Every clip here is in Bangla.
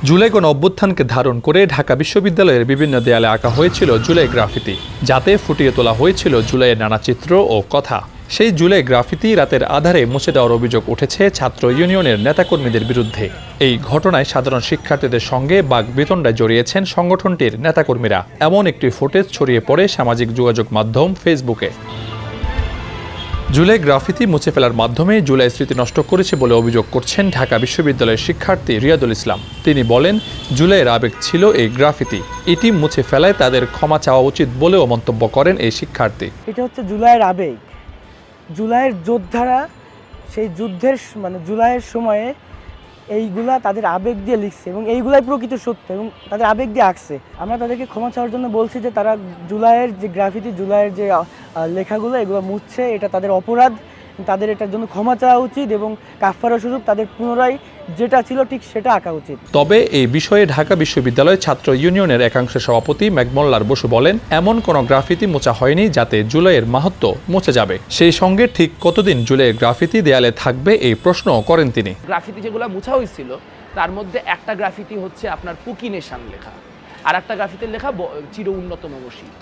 জুলাই গণ অভ্যুত্থানকে ধারণ করে ঢাকা বিশ্ববিদ্যালয়ের বিভিন্ন দেয়ালে আঁকা হয়েছিল জুলাই গ্রাফিতি, যাতে ফুটিয়ে তোলা হয়েছিল জুলাইয়ের নানা চিত্র ও কথা। সেই জুলাই গ্রাফিতি রাতের আধারে মুছে দেওয়ার অভিযোগ উঠেছে ছাত্র ইউনিয়নের নেতাকর্মীদের বিরুদ্ধে। এই ঘটনায় সাধারণ শিক্ষার্থীদের সঙ্গে বাকবিতণ্ডায় জড়িয়েছেন সংগঠনটির নেতাকর্মীরা। এমন একটি ফুটেজ ছড়িয়ে পড়ে সামাজিক যোগাযোগ মাধ্যম ফেসবুকে। জুলাই গ্রাফিতি মুছে ফেলার মাধ্যমে জুলাই স্মৃতি নষ্ট করেছে বলে অভিযোগ করছেন ঢাকা বিশ্ববিদ্যালয়ের শিক্ষার্থী রিয়াদুল ইসলাম। তিনি বলেন, জুলাইয়ের আবেগ ছিল এই গ্রাফিতি, এটি মুছে ফেলায় তাদের ক্ষমা চাওয়া উচিত বলেও মন্তব্য করেন এই শিক্ষার্থী। এটা হচ্ছে জুলাইয়ের আবেগ, জুলাইয়ের যোদ্ধারা সেই যুদ্ধের জুলাইয়ের সময়ে এইগুলা তাদের আবেগ দিয়ে লিখছে এবং এইগুলাই প্রকৃত সত্য এবং তাদের আবেগ দিয়ে আঁকছে। আমরা তাদেরকে ক্ষমা চাওয়ার জন্য বলছি যে তারা জুলাইয়ের যে গ্রাফিতি, জুলাইয়ের যে লেখাগুলো এগুলো মুছছে, এটা তাদের অপরাধ, তাদের এটার জন্য ক্ষমা চাওয়া উচিত এবং কাফফারা স্বরূপ তাদের পুনরায় যেটা ছিল ঠিক সেটা আঁকা উচিত। তবে এই বিষয়ে ঢাকা বিশ্ববিদ্যালয় ছাত্র ইউনিয়নের একাংশের সভাপতি মেঘমল্লার বসু বলেন, এমন কোনো গ্রাফিতি মোছা হয়নি যাতে জুলাইয়ের মাহাত্ম্য মুছে যাবে। সেই সঙ্গে ঠিক কতদিন জুলাইয়ের গ্রাফিতি দেয়ালে থাকবে এই প্রশ্ন করেন তিনি। গ্রাফিতি যেগুলো মোছা হয়েছিল তার মধ্যে একটা গ্রাফিতি হচ্ছে আপনার পুকি নেশান লেখা, আর একটা গ্রাফিতির লেখা চির উন্নতম মসজিদ।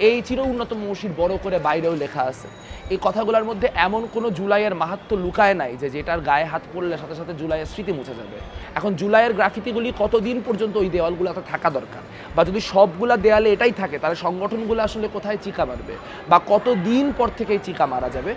এই চির উন্নতম মসজিদ বড় করে বাইরেও লেখা আছে। এই কথাগুলোর মধ্যে এমন কোনো জুলাইয়ের মাহাত্ম্য লুকায় নাই যে যেটার গায়ে হাত পড়লে সাথে সাথে জুলাইয়ের স্মৃতি মুছে যাবে। এখন জুলাইয়ের গ্রাফিতিগুলি কতদিন পর্যন্ত ওই দেওয়ালগুলোতে থাকা দরকার, বা যদি সবগুলা দেয়ালে এটাই থাকে তাহলে সংগঠনগুলো আসলে কোথায় চিকা মারবে বা কতদিন পর থেকেই চিকা মারা যাবে,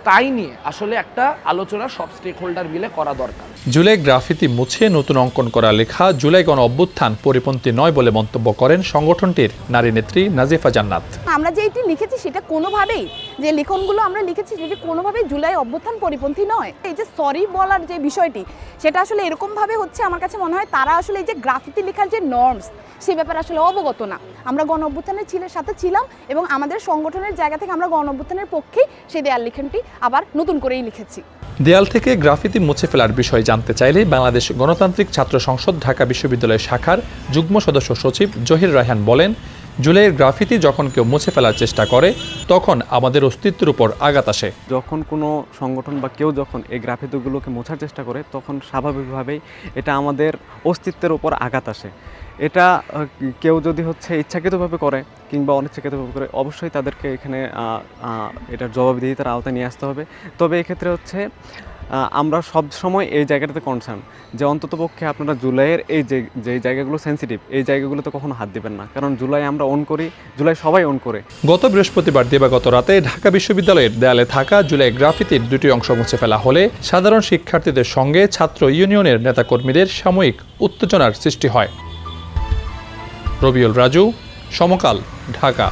তাই নিয়ে আসলে একটা আলোচনা সব স্টেক হোল্ডার মিলে করা দরকার। জুলাই গ্রাফিতি মুছে নতুন অঙ্কন করা লেখা জুলাই গণ অভ্যুত্থান পরিপন্থী নয় বলে মন্তব্য করেন সংগঠনটির নারী নেত্রী নাজিফা জান্নাত। আমরা যে এটি লিখেছি সেটা কোনোভাবেই, যে লেখনগুলো আমরা লিখেছি সেটা কোনোভাবেই জুলাই অভ্যুত্থান পরিপন্থী নয়। এই যে সরি বলার যে বিষয়টি, সেটা আসলে এরকমভাবে হচ্ছে, আমার কাছে মনে হয় তারা আসলে এই যে গ্রাফিতি লেখার যে নর্মস, সে ব্যাপারে আসলে অবগত না। আমরা গণ অভ্যুত্থানের সাথে ছিলাম এবং আমাদের সংগঠনের জায়গা থেকে আমরা গণ অভ্যুত্থানের পক্ষেই সেই দেয়াল লিখনটি আবার নতুন করেই লিখেছি। দেয়াল থেকে গ্রাফিতি মুছে ফেলার বিষয় জানতে চাইলে বাংলাদেশ গণতান্ত্রিক ছাত্র সংসদ ঢাকা বিশ্ববিদ্যালয় শাখার যুগ্ম সদস্য সচিব জহির রায়হান বলেন, জুলাইয়ের গ্রাফিতি যখন কেউ মুছে ফেলার চেষ্টা করে তখন আমাদের অস্তিত্বের উপর আঘাত আসে। যখন কোনো সংগঠন বা কেউ যখন এই গ্রাফিতিগুলোকে মোছার চেষ্টা করে তখন স্বাভাবিকভাবেই এটা আমাদের অস্তিত্বের উপর আঘাত আসে। এটা কেউ যদি ইচ্ছাকৃতভাবে করে কিংবা অনিচ্ছাকৃতভাবে করে, অবশ্যই তাদেরকে এখানে এটার জবাবদিহিতার আওতায় নিয়ে আসতে হবে। তবে এক্ষেত্রে আমরা সব সময় এই জায়গাটাতে কনসার্ন যে অন্ততপক্ষে আপনারা জুলাইয়ের এই যে জায়গাগুলো সেন্সিটিভ, এই জায়গাগুলোতে কখনো হাত দিবেন না, কারণ জুলাই আমরা অন করি, জুলাই সবাই অন করে। গত বৃহস্পতিবার দিবাগত রাতে ঢাকা বিশ্ববিদ্যালয়ের দেয়ালে থাকা জুলাই গ্রাফিতির দুটি অংশ মুছে ফেলা হলে সাধারণ শিক্ষার্থীদের সঙ্গে ছাত্র ইউনিয়নের নেতাকর্মীদের সাময়িক উত্তেজনার সৃষ্টি হয়। রবিউল রাজু, সমকাল, ঢাকা।